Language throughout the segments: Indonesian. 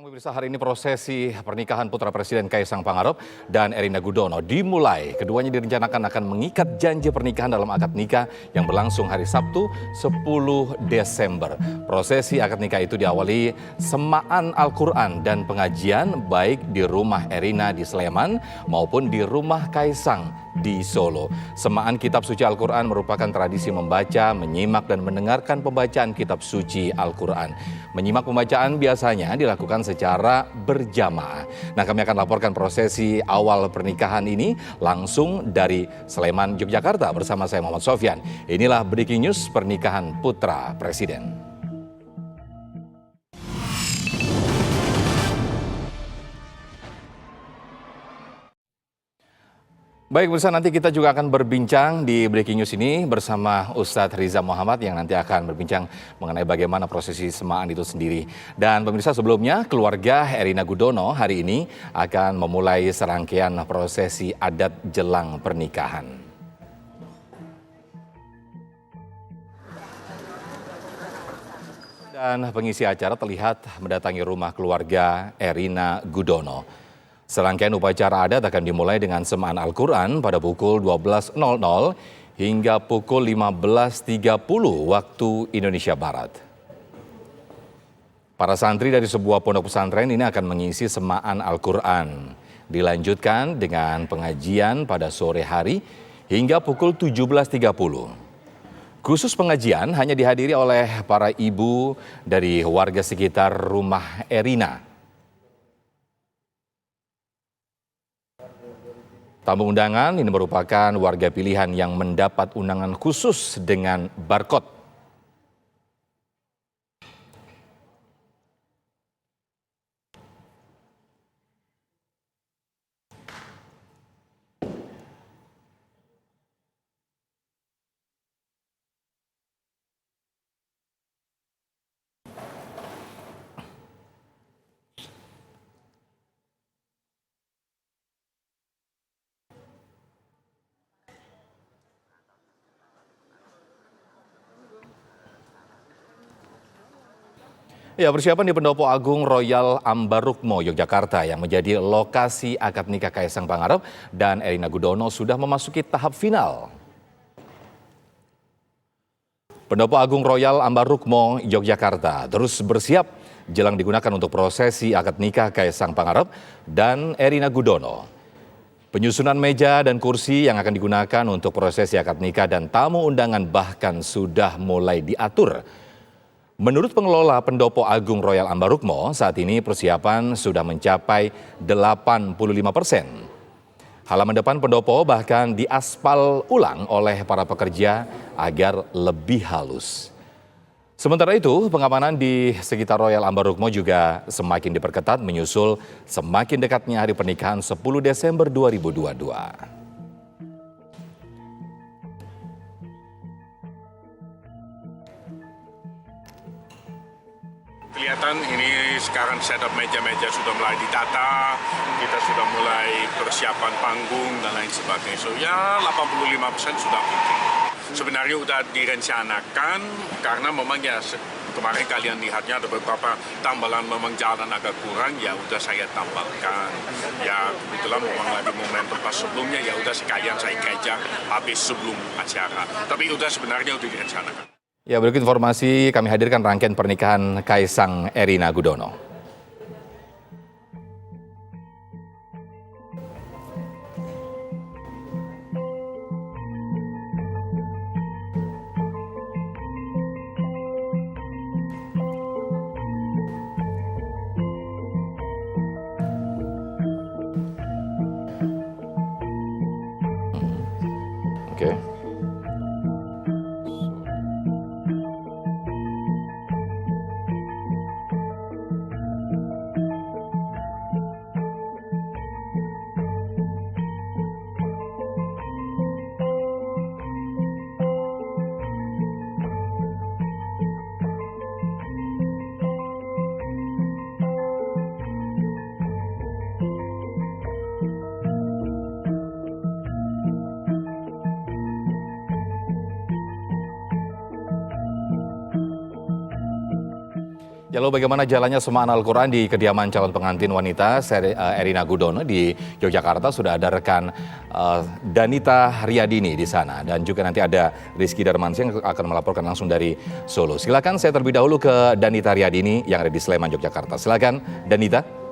Pemirsa, hari ini prosesi pernikahan putra Presiden Kaisang Pangarep dan Erina Gudono dimulai. Keduanya direncanakan akan mengikat janji pernikahan dalam akad nikah yang berlangsung hari Sabtu 10 Desember. Prosesi akad nikah itu diawali semaan Al-Quran dan pengajian baik di rumah Erina di Sleman maupun di rumah Kaisang di Solo. Semaan kitab suci Al-Quran merupakan tradisi membaca, menyimak dan mendengarkan pembacaan kitab suci Al-Quran. Menyimak pembacaan biasanya dilakukan secara berjamaah. Nah, kami akan laporkan prosesi awal pernikahan ini langsung dari Sleman, Yogyakarta bersama saya Muhammad Sofyan. Inilah Breaking News pernikahan putra Presiden. Baik, pemirsa, nanti kita juga akan berbincang di Breaking News ini bersama Ustadz Riza Muhammad yang nanti akan berbincang mengenai bagaimana prosesi semaan itu sendiri. Dan pemirsa, sebelumnya keluarga Erina Gudono hari ini akan memulai serangkaian prosesi adat jelang pernikahan. Dan pengisi acara terlihat mendatangi rumah keluarga Erina Gudono. Serangkaian upacara adat akan dimulai dengan semaan Al-Quran pada pukul 12.00 hingga pukul 15.30 waktu Indonesia Barat. Para santri dari sebuah pondok pesantren ini akan mengisi semaan Al-Quran. Dilanjutkan dengan pengajian pada sore hari hingga pukul 17.30. Khusus pengajian hanya dihadiri oleh para ibu dari warga sekitar rumah Erina. Tamu undangan ini merupakan warga pilihan yang mendapat undangan khusus dengan barcode. Ya, persiapan di Pendopo Agung Royal Ambarukmo, Yogyakarta yang menjadi lokasi akad nikah Kaisang Pangarep dan Erina Gudono sudah memasuki tahap final. Pendopo Agung Royal Ambarukmo, Yogyakarta terus bersiap jelang digunakan untuk prosesi akad nikah Kaisang Pangarep dan Erina Gudono. Penyusunan meja dan kursi yang akan digunakan untuk prosesi akad nikah dan tamu undangan bahkan sudah mulai diatur. Menurut pengelola Pendopo Agung Royal Ambarukmo, saat ini persiapan sudah mencapai 85%. Halaman depan pendopo bahkan diaspal ulang oleh para pekerja agar lebih halus. Sementara itu, pengamanan di sekitar Royal Ambarukmo juga semakin diperketat menyusul semakin dekatnya hari pernikahan 10 Desember 2022. Kelihatan ini sekarang setup meja-meja sudah mulai ditata, kita sudah mulai persiapan panggung dan lain sebagainya. So ya 85% sudah oke. Sebenarnya sudah direncanakan karena memang ya kemarin kalian lihatnya ada beberapa tambalan memang jalan agak kurang, ya udah saya tambahkan. Ya kebetulan memang lagi momentum pas sebelumnya, ya udah sekalian saya kerja habis sebelum acara. Tapi udah sebenarnya udah direncanakan. Ya, berikut informasi kami hadirkan rangkaian pernikahan Kaisang Erina Gudono. Oke. Ya, lalu bagaimana jalannya semaan Al-Quran di kediaman calon pengantin wanita Erina Gudono di Yogyakarta? Sudah ada rekan Danita Riyadini di sana. Dan juga nanti ada Rizky Darmansyah yang akan melaporkan langsung dari Solo. Silakan saya terlebih dahulu ke Danita Riyadini yang ada di Sleman, Yogyakarta. Silakan Danita.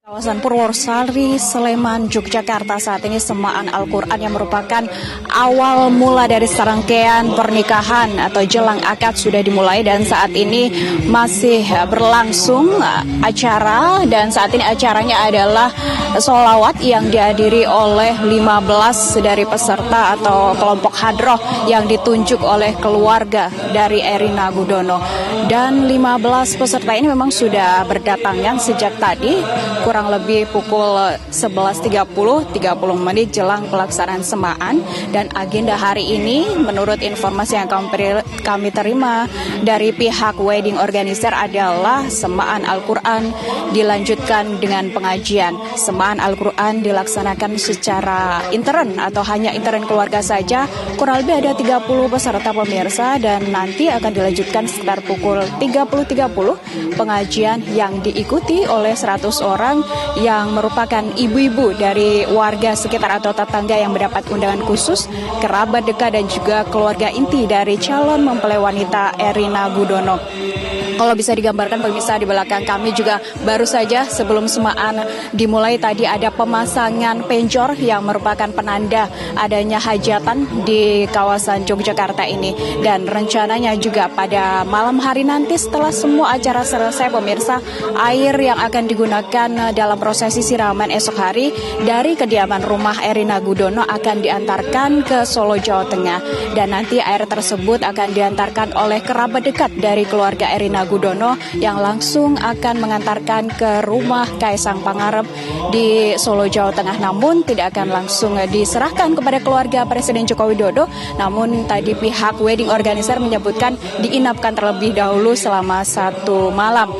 Kawasan Purwosari, Sleman, Yogyakarta saat ini semaan Al-Quran yang merupakan awal mula dari serangkaian pernikahan atau jelang akad sudah dimulai dan saat ini masih berlangsung acara dan saat ini acaranya adalah sholawat yang dihadiri oleh 15 dari peserta atau kelompok hadroh yang ditunjuk oleh keluarga dari Erina Gudono dan 15 peserta ini memang sudah berdatangan sejak tadi kurang lebih pukul 11.30 menit jelang pelaksanaan semaan dan agenda hari ini menurut informasi yang kami terima dari pihak wedding organizer adalah semaan Al-Quran dilanjutkan dengan pengajian. Semaan Al-Quran dilaksanakan secara intern atau hanya intern keluarga saja. Kurang lebih ada 30 peserta pemirsa dan nanti akan dilanjutkan sekitar pukul 30.30 pengajian yang diikuti oleh 100 orang yang merupakan ibu-ibu dari warga sekitar atau tetangga yang mendapat undangan khusus, kerabat dekat dan juga keluarga inti dari calon mempelai wanita Erina Gudono. Kalau bisa digambarkan pemirsa di belakang kami juga baru saja sebelum semaan dimulai tadi ada pemasangan penjor yang merupakan penanda adanya hajatan di kawasan Yogyakarta ini. Dan rencananya juga pada malam hari nanti setelah semua acara selesai pemirsa, air yang akan digunakan dalam prosesi siraman esok hari dari kediaman rumah Erina Gudono akan diantarkan ke Solo, Jawa Tengah. Dan nanti air tersebut akan diantarkan oleh kerabat dekat dari keluarga Erina Gudono yang langsung akan mengantarkan ke rumah Kaisang Pangarep di Solo, Jawa Tengah. Namun tidak akan langsung diserahkan kepada keluarga Presiden Joko Widodo. Namun tadi pihak wedding organizer menyebutkan diinapkan terlebih dahulu selama 1 malam.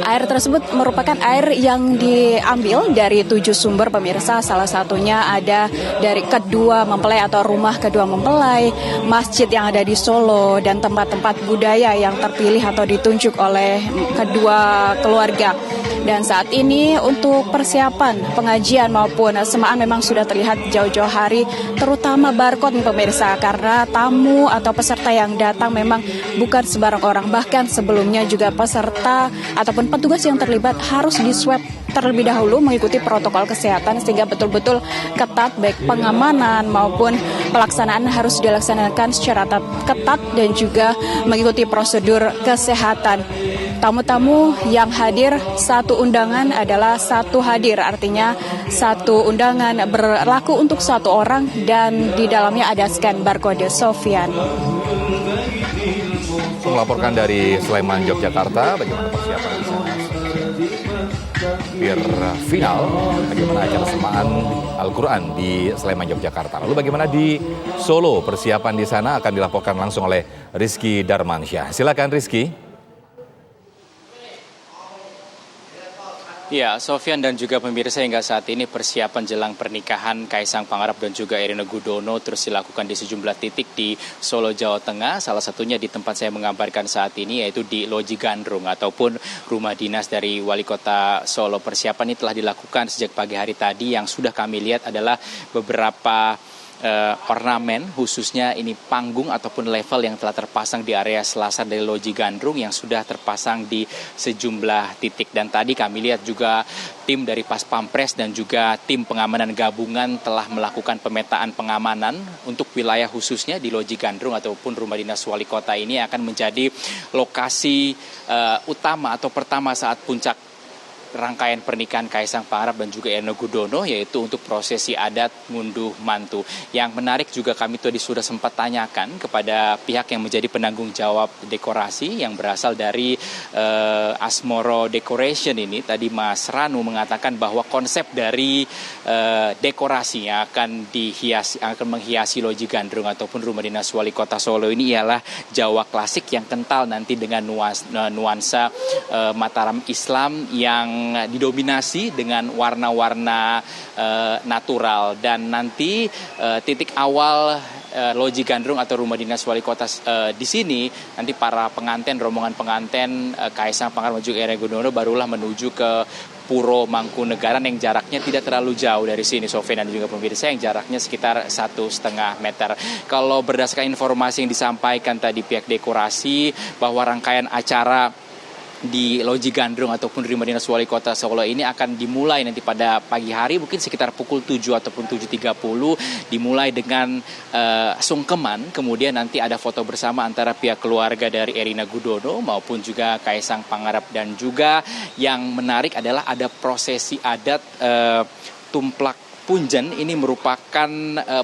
Air tersebut merupakan air yang diambil dari 7 sumber pemirsa. Salah satunya ada dari kedua mempelai atau rumah kedua mempelai, masjid yang ada di Solo, dan tempat-tempat budaya yang terpilih atau ditunjuk oleh kedua keluarga. Dan saat ini untuk persiapan pengajian maupun semaan memang sudah terlihat jauh-jauh hari, terutama barcode pemirsa, karena tamu atau peserta yang datang memang bukan sembarang orang. Bahkan sebelumnya juga peserta ataupun petugas yang terlibat harus diswab terlebih dahulu mengikuti protokol kesehatan sehingga betul-betul ketat baik pengamanan maupun pelaksanaan harus dilaksanakan secara ketat dan juga mengikuti prosedur kesehatan. Tamu-tamu yang hadir satu undangan adalah satu hadir, artinya satu undangan berlaku untuk satu orang dan di dalamnya ada scan barcode. Sofian. Melaporkan dari Sleman, Yogyakarta, bagaimana persiapan di sana? Hampir final, bagaimana acara semaan Al-Quran di Sleman, Yogyakarta. Lalu bagaimana di Solo, persiapan di sana akan dilaporkan langsung oleh Rizky Darmansyah. Silakan Rizky. Ya, Sofian dan juga pemirsa, hingga saat ini persiapan jelang pernikahan Kaisang Pangarep dan juga Erina Gudono terus dilakukan di sejumlah titik di Solo, Jawa Tengah. Salah satunya di tempat saya mengabarkan saat ini yaitu di Loji Gandrung ataupun rumah dinas dari Wali Kota Solo. Persiapan ini telah dilakukan sejak pagi hari tadi. Yang sudah kami lihat adalah beberapa ornamen, khususnya ini panggung ataupun level yang telah terpasang di area selasar dari Loji Gandrung yang sudah terpasang di sejumlah titik. Dan tadi kami lihat juga tim dari Pas Pampres dan juga tim pengamanan gabungan telah melakukan pemetaan pengamanan untuk wilayah khususnya di Loji Gandrung ataupun rumah dinas wali kota ini akan menjadi lokasi utama atau pertama saat puncak rangkaian pernikahan Kaisang Pangarep dan juga Erina Gudono, yaitu untuk prosesi adat ngunduh mantu. Yang menarik juga kami tadi sudah sempat tanyakan kepada pihak yang menjadi penanggung jawab dekorasi yang berasal dari Asmoro Decoration ini. Tadi Mas Ranu mengatakan bahwa konsep dari dekorasi yang akan menghiasi Loji Gandrung ataupun rumah dinas wali kota Solo ini ialah Jawa klasik yang kental nanti dengan nuansa Mataram Islam yang yang didominasi dengan warna-warna natural. Dan nanti titik awal Loji Gandrung atau rumah dinas wali kota di sini, nanti para pengantin, rombongan pengantin Kaisang Pangarep dan juga Erina Gudono barulah menuju ke Puro Mangkunegaran yang jaraknya tidak terlalu jauh dari sini, Sofian dan juga pemirsa, yang jaraknya sekitar 1,5 meter. Kalau berdasarkan informasi yang disampaikan tadi pihak dekorasi, bahwa rangkaian acara di Loji Gandrung ataupun rumah dinas wali kota Solo ini akan dimulai nanti pada pagi hari, mungkin sekitar pukul 7 ataupun 7.30, dimulai dengan sungkeman, kemudian nanti ada foto bersama antara pihak keluarga dari Erina Gudono maupun juga Kaisang Pangarep, dan juga yang menarik adalah ada prosesi adat tumplak punjen. Ini merupakan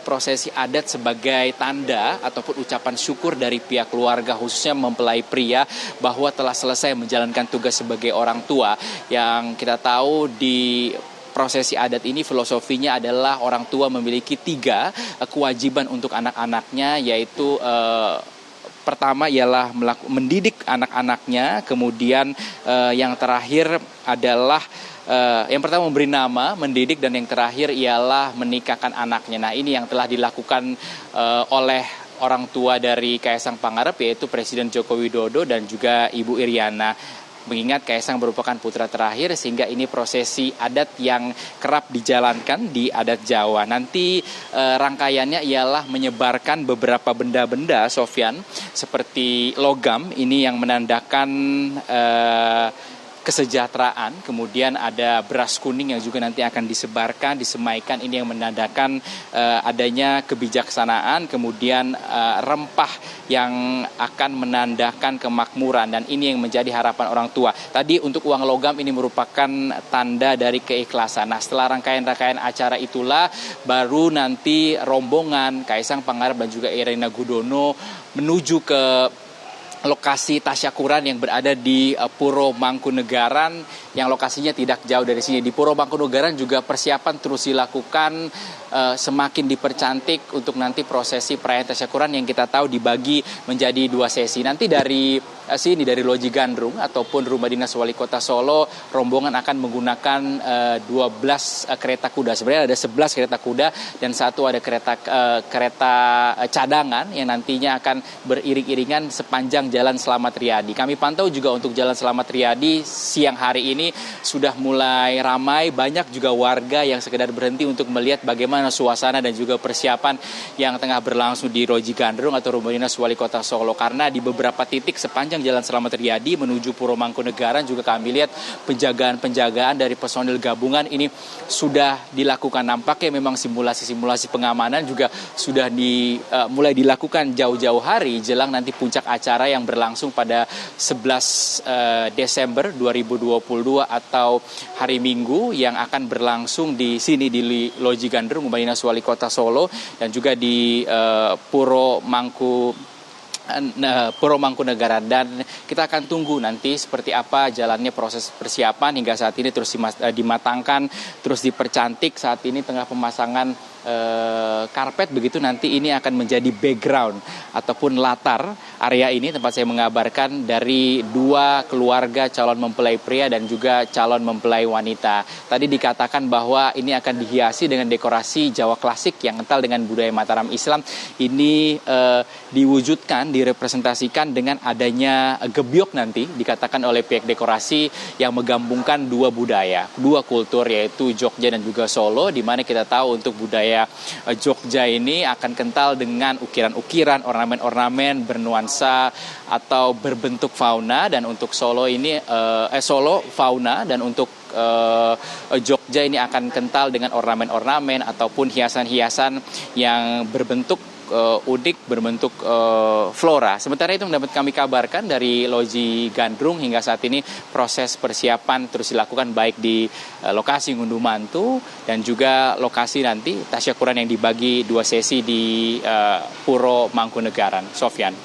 prosesi adat sebagai tanda ataupun ucapan syukur dari pihak keluarga, khususnya mempelai pria, bahwa telah selesai menjalankan tugas sebagai orang tua. Yang kita tahu di prosesi adat ini filosofinya adalah orang tua memiliki 3 kewajiban untuk anak-anaknya, yaitu pertama ialah mendidik anak-anaknya, kemudian yang terakhir adalah yang pertama memberi nama, mendidik, dan yang terakhir ialah menikahkan anaknya. Nah, ini yang telah dilakukan oleh orang tua dari Kaisang Pangarep, yaitu Presiden Joko Widodo dan juga Ibu Iriana. Mengingat Kaisang merupakan putra terakhir, sehingga ini prosesi adat yang kerap dijalankan di adat Jawa. Nanti rangkaiannya ialah menyebarkan beberapa benda-benda, Sofyan, seperti logam, ini yang menandakan kesejahteraan, kemudian ada beras kuning yang juga nanti akan disemaikan, ini yang menandakan adanya kebijaksanaan, kemudian rempah yang akan menandakan kemakmuran, dan ini yang menjadi harapan orang tua. Tadi untuk uang logam ini merupakan tanda dari keikhlasan. Nah, setelah rangkaian-rangkaian acara itulah baru nanti rombongan Kaisang Pangarep dan juga Erina Gudono menuju ke lokasi tasyakuran yang berada di Puro Mangkunegaran, yang lokasinya tidak jauh dari sini. Di Puro Mangkunegaran juga persiapan terus dilakukan, semakin dipercantik untuk nanti prosesi perayaan tasyakuran yang kita tahu dibagi menjadi 2 sesi. Nanti dari sini, dari Loji Gandrung ataupun rumah dinas wali kota Solo, rombongan akan menggunakan 12 kereta kuda. Sebenarnya ada 11 kereta kuda dan 1 ada kereta cadangan yang nantinya akan beriring-iringan sepanjang Jalan Slamet Riyadi. Kami pantau juga untuk Jalan Slamet Riyadi siang hari ini sudah mulai ramai, banyak juga warga yang sekedar berhenti untuk melihat bagaimana suasana dan juga persiapan yang tengah berlangsung di Loji Gandrung atau rumah dinas wali kota Solo. Karena di beberapa titik sepanjang Jalan Slamet Riyadi menuju Puro Mangkunegaran juga kami lihat penjagaan-penjagaan dari personil gabungan ini sudah dilakukan. Nampaknya memang simulasi-simulasi pengamanan juga sudah mulai dilakukan jauh-jauh hari jelang nanti puncak acara yang berlangsung pada 11 Desember 2022 atau hari Minggu, yang akan berlangsung di sini di Loji Gandrung rumah dinas wali kota Solo dan juga di Puro Mangkunegaran. Dan kita akan tunggu nanti seperti apa jalannya proses persiapan. Hingga saat ini terus dimatangkan, terus dipercantik. Saat ini tengah pemasangan karpet, begitu nanti ini akan menjadi background ataupun latar area ini, tempat saya mengabarkan, dari 2 keluarga calon mempelai pria dan juga calon mempelai wanita. Tadi dikatakan bahwa ini akan dihiasi dengan dekorasi Jawa klasik yang kental dengan budaya Mataram Islam. Ini diwujudkan, direpresentasikan dengan adanya gebyok nanti, dikatakan oleh pihak dekorasi, yang menggabungkan 2 budaya, 2 kultur, yaitu Jogja dan juga Solo, di mana kita tahu untuk budaya Jogja ini akan kental dengan ukiran-ukiran, ornamen-ornamen bernuansa atau berbentuk fauna, dan untuk Solo ini Solo fauna, dan untuk Jogja ini akan kental dengan ornamen-ornamen ataupun hiasan-hiasan yang berbentuk unik, berbentuk flora. Sementara itu mendapat kami kabarkan dari Loji Gandrung, hingga saat ini proses persiapan terus dilakukan baik di lokasi ngunduh mantu dan juga lokasi nanti tasyakuran yang dibagi 2 sesi di Puro Mangkunegaran. Sofyan.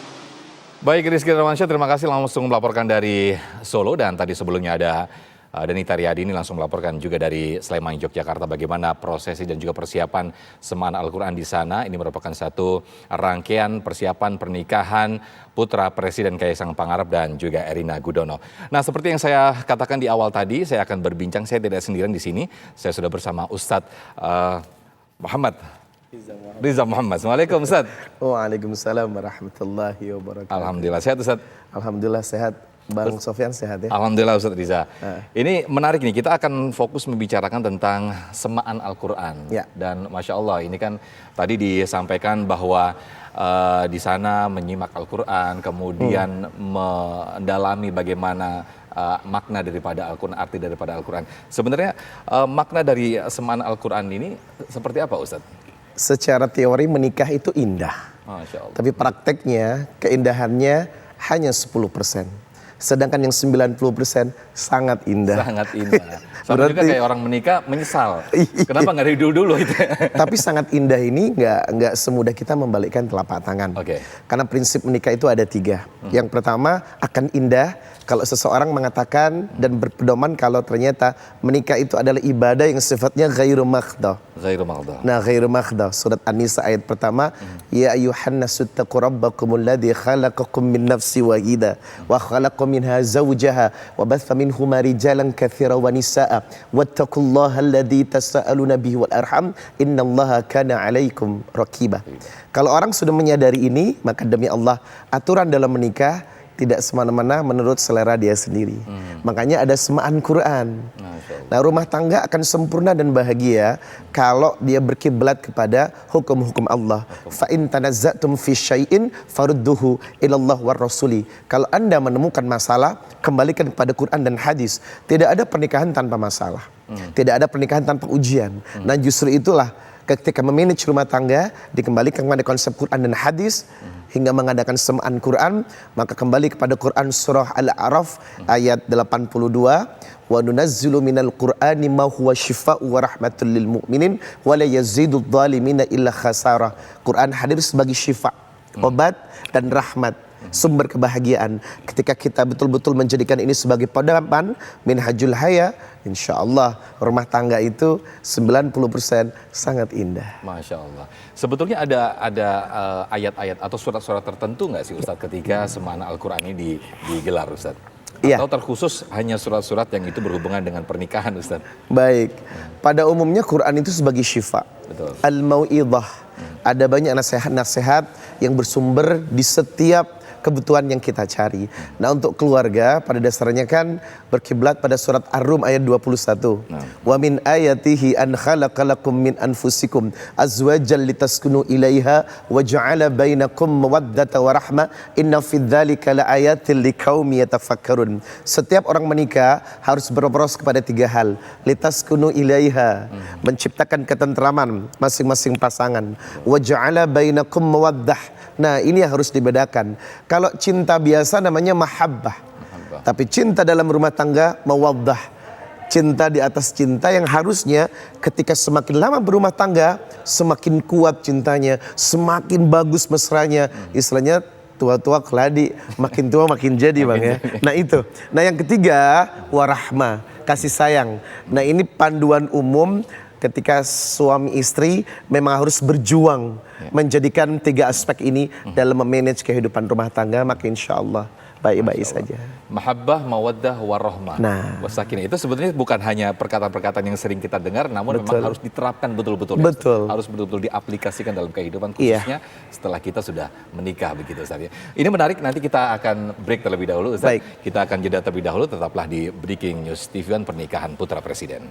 Baik, Rizky Darmansyah, terima kasih langsung melaporkan dari Solo. Dan tadi sebelumnya ada Denita Riyadi ini langsung melaporkan juga dari Sleman, Yogyakarta, bagaimana prosesi dan juga persiapan Semaan Al-Quran di sana. Ini merupakan satu rangkaian persiapan pernikahan putra Presiden Kaisang Pangarep dan juga Erina Gudono. Nah, seperti yang saya katakan di awal tadi, saya akan berbincang, saya tidak sendirian di sini. Saya sudah bersama Ustadz Riza Muhammad. Assalamualaikum Ustadz. Waalaikumsalam warahmatullahi wabarakatuh. Alhamdulillah, sehat Ustadz? Alhamdulillah sehat. Bang Sofyan sehat ya? Alhamdulillah Ustadz Riza. Ini menarik nih, kita akan fokus membicarakan tentang Semaan Al-Quran. Ya. Dan Masya Allah ini kan tadi disampaikan bahwa di sana menyimak Al-Quran, kemudian mendalami bagaimana makna daripada Al-Quran, arti daripada Al-Quran. Sebenarnya makna dari Semaan Al-Quran ini seperti apa Ustadz? Secara teori menikah itu indah. Masya Allah. Tapi prakteknya keindahannya hanya 10%. Sedangkan yang 90% sangat indah. Sangat indah. Sama juga kayak orang menikah menyesal. Kenapa nggak dari dulu-dulu itu? Tapi sangat indah ini nggak semudah kita membalikkan telapak tangan. Oke. Karena prinsip menikah itu ada 3. Yang pertama akan indah kalau seseorang mengatakan dan berpedoman kalau ternyata menikah itu adalah ibadah yang sifatnya ghairu makhdah. Ghairu maghdah. Nah, ghairu makhdah. Surat An-Nisa ayat pertama, ya ayyuhan nasu taqu rabbakumul ladzi khalaqakum min nafsin wahidah wa khalaqa minha zawjaha wa batha minhuma rijalan katsiran wa nisaa wattaqullaha alladzi tasaaluna bihi wal arham innallaha kana 'alaikum raqiba. Kalau orang sudah menyadari ini, maka demi Allah aturan dalam menikah tidak semena-mena menurut selera dia sendiri. Makanya ada Semaan Quran. Nah, rumah tangga akan sempurna dan bahagia kalau dia berkiblat kepada hukum-hukum Allah. Fa in tanazza'tum fi syai'in farudduhu ila Allah war rasuli. Kalau Anda menemukan masalah, kembalikan kepada Quran dan hadis. Tidak ada pernikahan tanpa masalah. Tidak ada pernikahan tanpa ujian. Nah, justru itulah ketika memanage rumah tangga dikembalikan kepada konsep Quran dan hadis hingga mengadakan Semaan Quran, maka kembali kepada Quran surah Al-A'raf ayat 82, wa nunazzilu minal Qur'ani ma huwa syifaa'u wa rahmatul lil mu'minin wa la yazidudz zalimina illa khasara. Quran hadir sebagai syifa, obat dan rahmat, sumber kebahagiaan. Ketika kita betul-betul menjadikan ini sebagai pedoman minhajul haya, insya Allah rumah tangga itu 90% sangat indah. Masya Allah. Sebetulnya ada ayat-ayat atau surat-surat tertentu nggak sih Ustadz ketika Semaan Al-Quran ini digelar Ustadz? Iya. Atau terkhusus hanya surat-surat yang itu berhubungan dengan pernikahan Ustadz? Baik, pada umumnya Quran itu sebagai syifa. Betul. Al-Mau'idhah. Ada banyak nasihat-nasihat yang bersumber di setiap kebutuhan yang kita cari. Nah, untuk keluarga pada dasarnya kan berkiblat pada surat Ar-Rum ayat 21. Wa min ayatihi an khalaqalakum min anfusikum azwajan litaskunu ilaiha wa ja'ala bainakum mawaddata wa rahmah inna fid dzalika laayatil liqaumi yatafakkarun. Setiap orang menikah harus berfokus kepada 3 hal. Litaskunu ilaiha, menciptakan ketentraman masing-masing pasangan. Wa ja'ala bainakum mawaddah. Nah, ini yang harus dibedakan. Kalau cinta biasa namanya mahabbah. Tapi cinta dalam rumah tangga mawaddah. Cinta di atas cinta yang harusnya ketika semakin lama berumah tangga, semakin kuat cintanya, semakin bagus mesranya. Istilahnya tua-tua keladi, makin tua makin jadi Bang ya. Nah itu. Nah yang ketiga, warahmah, kasih sayang. Nah ini panduan umum ketika suami istri memang harus berjuang menjadikan 3 aspek ini dalam memanage kehidupan rumah tangga, maka insya Allah baik-baik saja. Mahabbah, mawaddah, warahmah. Nah, wasakinah itu sebenarnya bukan hanya perkataan-perkataan yang sering kita dengar, namun memang harus diterapkan betul-betul. Betul. Harus betul-betul diaplikasikan dalam kehidupan, khususnya setelah kita sudah menikah begitu Ustaz ya. Ini menarik, nanti kita akan break terlebih dahulu Ustaz. Baik. Kita akan jeda terlebih dahulu, tetaplah di Breaking News TV One Pernikahan Putra Presiden.